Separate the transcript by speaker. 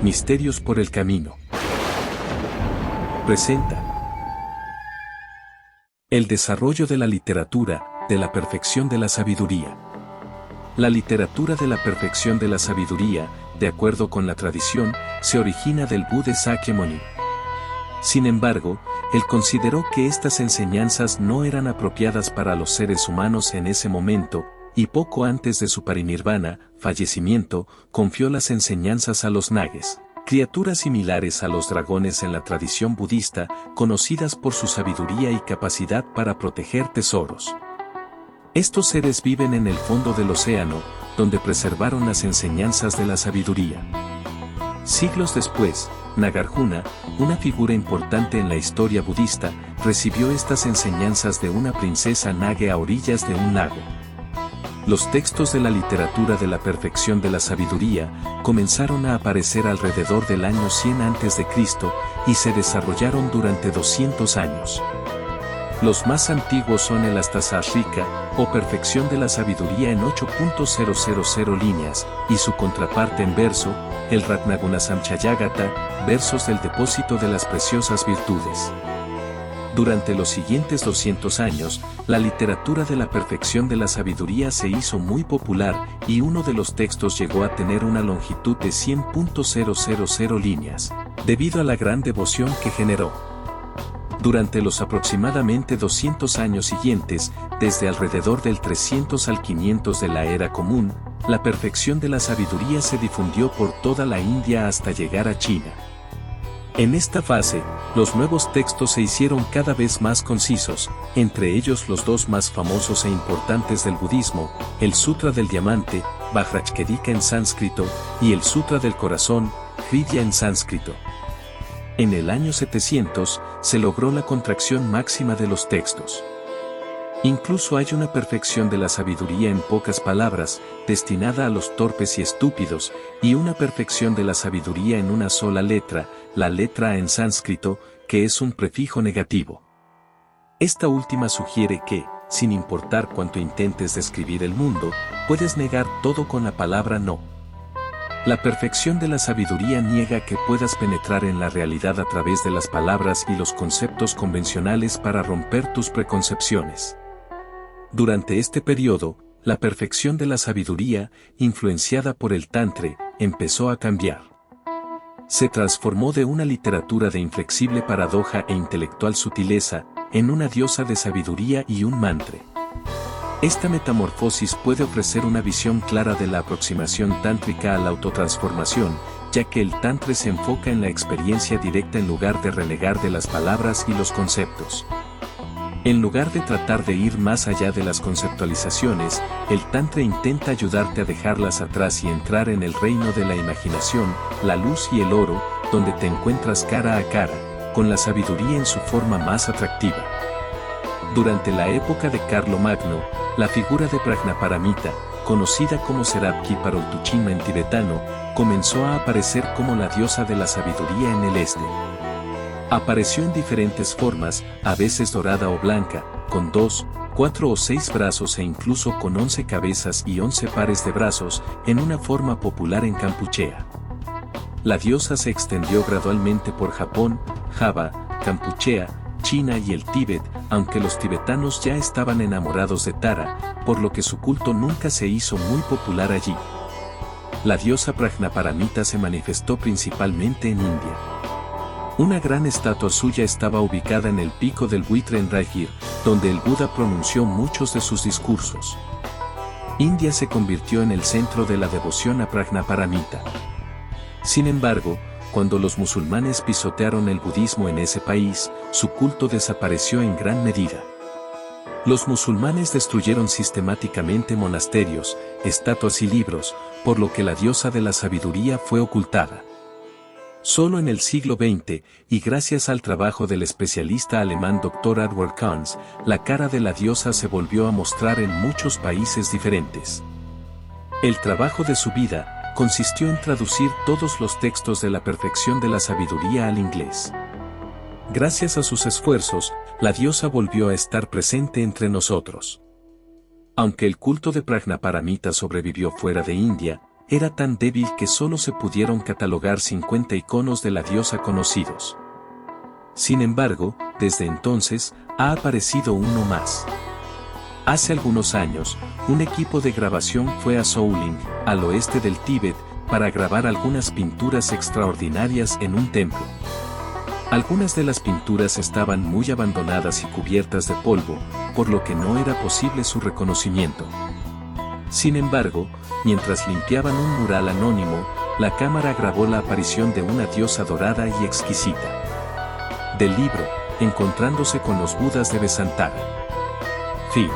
Speaker 1: Misterios por el camino. Presenta el desarrollo de la literatura, de la perfección de la sabiduría. La literatura de la perfección de la sabiduría, de acuerdo con la tradición, se origina del Buda Sakyamuni. Sin embargo, él consideró que estas enseñanzas no eran apropiadas para los seres humanos en ese momento, y poco antes de su parinirvana, fallecimiento, confió las enseñanzas a los nages, criaturas similares a los dragones en la tradición budista, conocidas por su sabiduría y capacidad para proteger tesoros. Estos seres viven en el fondo del océano, donde preservaron las enseñanzas de la sabiduría. Siglos después, Nagarjuna, una figura importante en la historia budista, recibió estas enseñanzas de una princesa nage a orillas de un lago. Los textos de la literatura de la perfección de la sabiduría comenzaron a aparecer alrededor del año 100 a.C. y se desarrollaron durante 200 años. Los más antiguos son el Astasasrika, o Perfección de la Sabiduría en 8.000 líneas, y su contraparte en verso, el Ratnagunasamchayagata, versos del depósito de las preciosas virtudes. Durante los siguientes 200 años, la literatura de la perfección de la sabiduría se hizo muy popular, y uno de los textos llegó a tener una longitud de 100.000 líneas, debido a la gran devoción que generó. Durante los aproximadamente 200 años siguientes, desde alrededor del 300 al 500 de la Era Común, la perfección de la sabiduría se difundió por toda la India hasta llegar a China. En esta fase, los nuevos textos se hicieron cada vez más concisos, entre ellos los dos más famosos e importantes del budismo, el Sutra del Diamante, Vajrachkedika en sánscrito, y el Sutra del Corazón, Hridaya en sánscrito. En el año 700, se logró la contracción máxima de los textos. Incluso hay una perfección de la sabiduría en pocas palabras, destinada a los torpes y estúpidos, y una perfección de la sabiduría en una sola letra, la letra A en sánscrito, que es un prefijo negativo. Esta última sugiere que, sin importar cuánto intentes describir el mundo, puedes negar todo con la palabra no. La perfección de la sabiduría niega que puedas penetrar en la realidad a través de las palabras y los conceptos convencionales para romper tus preconcepciones. Durante este periodo, la perfección de la sabiduría, influenciada por el Tantra, empezó a cambiar. Se transformó de una literatura de inflexible paradoja e intelectual sutileza, en una diosa de sabiduría y un mantra. Esta metamorfosis puede ofrecer una visión clara de la aproximación tántrica a la autotransformación, ya que el Tantra se enfoca en la experiencia directa en lugar de renegar de las palabras y los conceptos. En lugar de tratar de ir más allá de las conceptualizaciones, el Tantra intenta ayudarte a dejarlas atrás y entrar en el reino de la imaginación, la luz y el oro, donde te encuentras cara a cara, con la sabiduría en su forma más atractiva. Durante la época de Carlomagno, la figura de Prajnaparamita, conocida como Serapki Paroltuchima en tibetano, comenzó a aparecer como la diosa de la sabiduría en el este. Apareció en diferentes formas, a veces dorada o blanca, con 2, 4 o 6 brazos e incluso con 11 cabezas y 11 pares de brazos, en una forma popular en Kampuchea. La diosa se extendió gradualmente por Japón, Java, Kampuchea, China y el Tíbet, aunque los tibetanos ya estaban enamorados de Tara, por lo que su culto nunca se hizo muy popular allí. La diosa Prajnaparamita se manifestó principalmente en India. Una gran estatua suya estaba ubicada en el pico del buitre en Rajgir, donde el Buda pronunció muchos de sus discursos. India se convirtió en el centro de la devoción a Prajnaparamita. Sin embargo, cuando los musulmanes pisotearon el budismo en ese país, su culto desapareció en gran medida. Los musulmanes destruyeron sistemáticamente monasterios, estatuas y libros, por lo que la diosa de la sabiduría fue ocultada. Solo en el siglo XX, y gracias al trabajo del especialista alemán Dr. Edward Kahns, la cara de la diosa se volvió a mostrar en muchos países diferentes. El trabajo de su vida consistió en traducir todos los textos de la perfección de la sabiduría al inglés. Gracias a sus esfuerzos, la diosa volvió a estar presente entre nosotros. Aunque el culto de Prajnaparamita sobrevivió fuera de India, era tan débil que solo se pudieron catalogar 50 iconos de la diosa conocidos. Sin embargo, desde entonces, ha aparecido uno más. Hace algunos años, un equipo de grabación fue a Souling, al oeste del Tíbet, para grabar algunas pinturas extraordinarias en un templo. Algunas de las pinturas estaban muy abandonadas y cubiertas de polvo, por lo que no era posible su reconocimiento. Sin embargo, mientras limpiaban un mural anónimo, la cámara grabó la aparición de una diosa dorada y exquisita. Del libro, Encontrándose con los Budas de Vesantara. Fin.